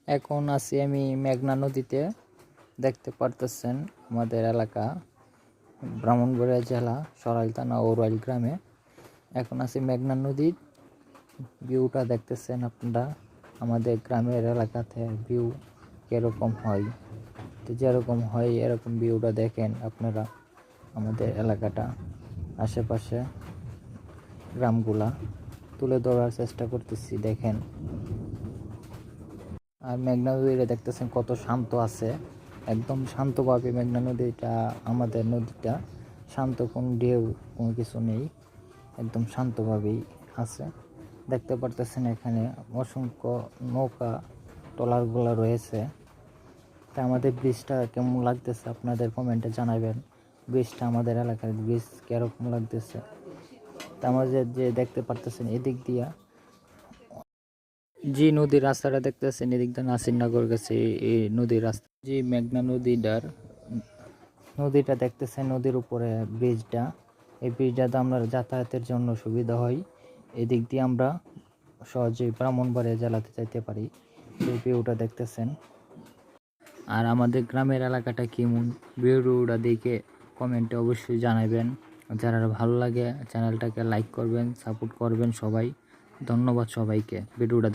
এখন আছি আমি মেঘনা নদীতে। দেখতে পারতেছেন আমাদের এলাকা ব্রাহ্মণবাড়িয়া জেলা সরাইল থানা ওরাইল গ্রামে। এখন আছি মেঘনা নদীর ভিউটা দেখতেছেন আপনারা। আমাদের গ্রামের এলাকাতে ভিউ কীরকম হয়, তো যেরকম হয় এরকম ভিউটা দেখেন আপনারা। আমাদের এলাকাটা আশেপাশে গ্রামগুলা তুলে ধরার চেষ্টা করতেছি, দেখেন। আর মেঘনা নদীটা দেখতেছেন কত শান্ত আছে, একদম শান্তভাবে মেঘনা নদীটা, আমাদের নদীটা শান্ত, কোনো ঢেউ কোনো কিছু নেই, একদম শান্তভাবেই আছে। দেখতে পারতেছেন এখানে অসংখ্য নৌকা ট্রলারগুলো রয়েছে। তা আমাদের ব্রিজটা কেমন লাগতেছে আপনাদের কমেন্টে জানাবেন। ব্রিজটা, আমাদের এলাকার ব্রিজ কীরকম লাগতেছে। তা আমাদের যে দেখতে পারতেছেন এদিক দিয়া যে নদীর রাস্তাটা দেখতেছেন, এদিক দিয়ে নাসিরনগর গেছে এই নদীর রাস্তা। যে মেঘনা নদীটা দেখতেছেন, নদীর উপরে ব্রিজটা, এই ব্রিজটাতে আমরা যাতায়াতের জন্য সুবিধা হয়। এদিক দিয়ে আমরা সহজেই ব্রাহ্মণবাড়িয়া জেলাতে যাইতে পারি। এই ভিউটা দেখতেছেন। আর আমাদের গ্রামের এলাকাটা কেমন, ভিডিওটা দেখে কমেন্টে অবশ্যই জানাবেন। যারা ভালো লাগে চ্যানেলটাকে লাইক করবেন, সাপোর্ট করবেন সবাই। ধন্যবাদ সবাইকে ভিডিওটা